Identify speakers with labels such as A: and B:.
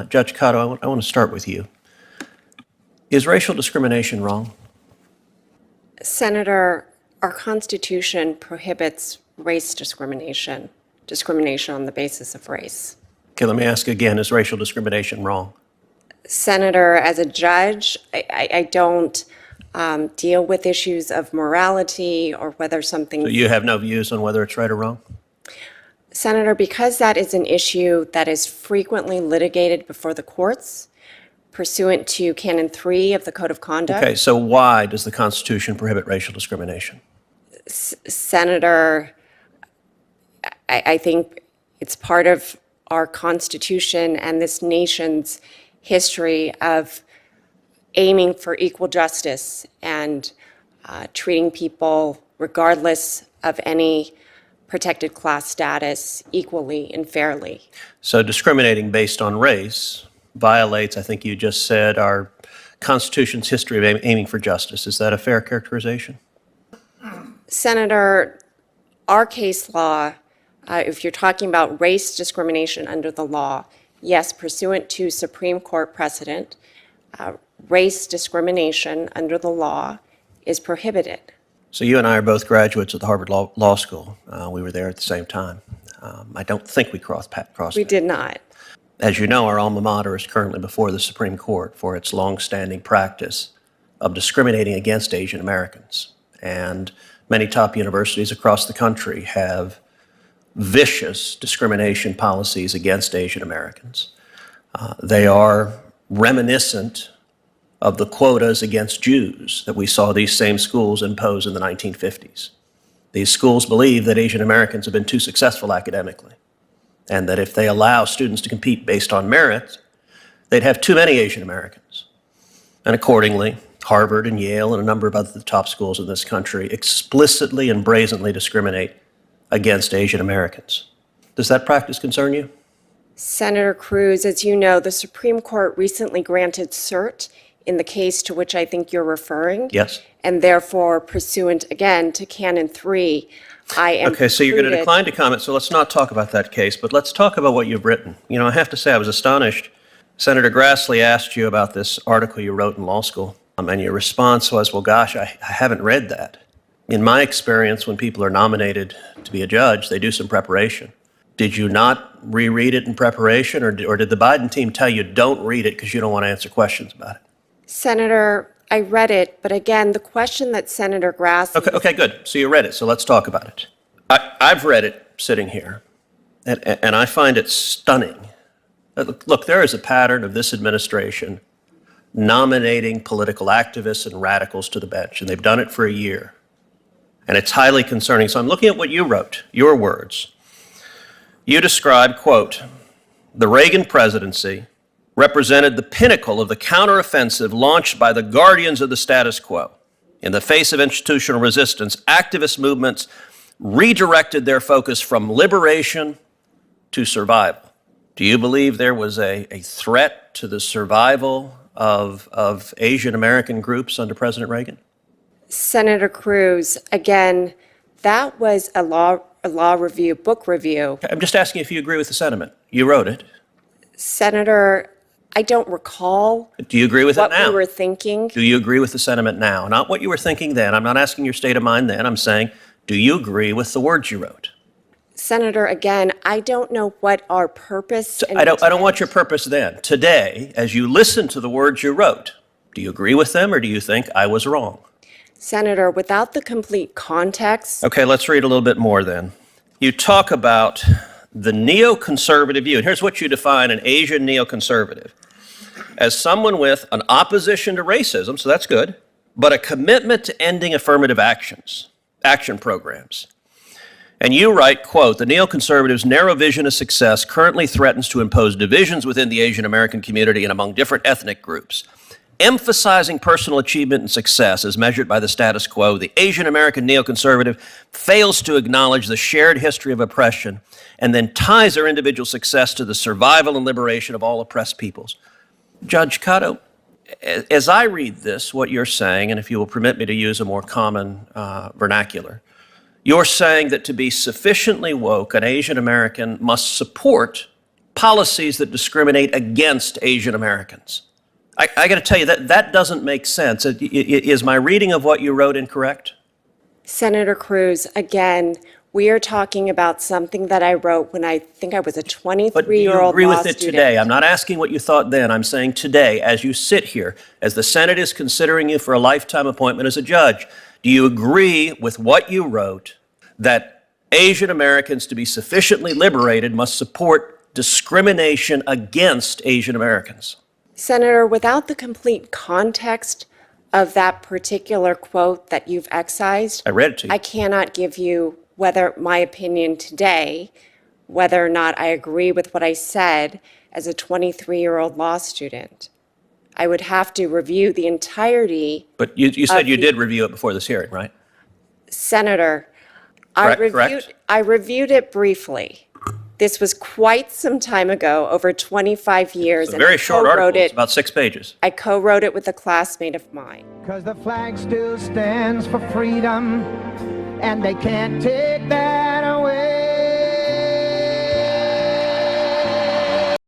A: Judge Kato, I want to start with you. Is racial discrimination wrong?
B: Senator, our Constitution prohibits race discrimination, discrimination on the basis of race.
A: Okay, let me ask again, is racial discrimination wrong?
B: Senator, as a judge, I don't deal with issues of morality or whether something...
A: So you have no views on whether it's right or wrong?
B: Senator, because that is an issue that is frequently litigated before the courts, pursuant to Canon 3 of the Code of Conduct.
A: Okay, so why does the Constitution prohibit racial discrimination?
B: Senator, I think it's part of our Constitution and this nation's history of aiming for equal justice and treating people, regardless of any protected class status, equally and fairly.
A: So discriminating based on race violates, I think you just said, our Constitution's history of aiming for justice. Is that a fair characterization?
B: Senator, our case law, if you're talking about race discrimination under the law, yes, pursuant to Supreme Court precedent, race discrimination under the law is prohibited.
A: So you and I are both graduates of the Harvard Law School. We were there at the same time. I don't think we crossed paths.
B: We did not.
A: As you know, our alma mater is currently before the Supreme Court for its longstanding practice of discriminating against Asian Americans. And many top universities across the country have vicious discrimination policies against Asian Americans. They are reminiscent of the quotas against Jews that we saw these same schools impose in the 1950s. These schools believe that Asian Americans have been too successful academically, and that if they allow students to compete based on merit, they'd have too many Asian Americans. And accordingly, Harvard and Yale and a number of other top schools in this country explicitly and brazenly discriminate against Asian Americans. Does that practice concern you?
B: Senator Cruz, as you know, the Supreme Court recently granted cert in the case to which I think you're referring.
A: Yes.
B: And therefore, pursuant, again, to Canon 3, I am
A: Okay, so you're going to decline to comment, so let's not talk about that case, but let's talk about what you've written. You know, I have to say I was astonished. Senator Grassley asked you about this article you wrote in law school, and your response was, well, gosh, I haven't read that. In my experience, when people are nominated to be a judge, they do some preparation. Did you not reread it in preparation, or did the Biden team tell you don't read it because you don't want to answer questions about it?
B: Senator, I read it, but again, the question that Senator Grassley...
A: Okay, good. So you read it, so let's talk about it. I've read it sitting here, and I find it stunning. Look, there is a pattern of this administration nominating political activists and radicals to the bench, and they've done it for a year. And it's highly concerning. So I'm looking at what you wrote, your words. You described, quote, the Reagan presidency represented the pinnacle of the counteroffensive launched by the guardians of the status quo. In the face of institutional resistance, activist movements redirected their focus from liberation to survival. Do you believe there was a threat to the survival of Asian American groups under President Reagan?
B: Senator Cruz, again, that was a law review, book review.
A: I'm just asking if you agree with the sentiment. You wrote it.
B: Senator, I don't recall.
A: Do you agree with it now?
B: What we were thinking.
A: Do you agree with the sentiment now? Not what you were thinking then. I'm not asking your state of mind then. I'm saying, do you agree with the words you wrote?
B: Senator, again, I don't know what our purpose...
A: I don't want your purpose then. Today, as you listen to the words you wrote, do you agree with them, or do you think I was wrong?
B: Senator, without the complete context...
A: Okay, let's read a little bit more then. You talk about the neoconservative view, and here's what you define an Asian neoconservative: as someone with an opposition to racism, so that's good, but a commitment to ending affirmative action programs. And you write, quote, the neoconservatives' narrow vision of success currently threatens to impose divisions within the Asian American community and among different ethnic groups. Emphasizing personal achievement and success as measured by the status quo, the Asian American neoconservative fails to acknowledge the shared history of oppression and then ties their individual success to the survival and liberation of all oppressed peoples. Judge Kato, as I read this, what you're saying, and if you will permit me to use a more common vernacular, you're saying that to be sufficiently woke, an Asian American must support policies that discriminate against Asian Americans. I got to tell you, that doesn't make sense. Is my reading of what you wrote incorrect?
B: Senator Cruz, again, we are talking about something that I wrote when I think I was a 23-year-old
A: But do you agree
B: law
A: with it
B: student.
A: today? I'm not asking what you thought then. I'm saying today, as you sit here, as the Senate is considering you for a lifetime appointment as a judge, do you agree with what you wrote that Asian Americans, to be sufficiently liberated, must support discrimination against Asian Americans?
B: Senator, without the complete context of that particular quote that you've excised,
A: I read it to you.
B: I cannot give you whether my opinion today, whether or not I agree with what I said as a 23-year-old law student. I would have to review the entirety.
A: But you said you did review it before this hearing, right?
B: Senator,
A: Correct.
B: I reviewed it briefly. This was quite some time ago, over 25 years.
A: It's a very short article. It's about 6 pages.
B: I co-wrote it with a classmate of mine.
C: 'Cause the flag still stands for freedom, and they can't take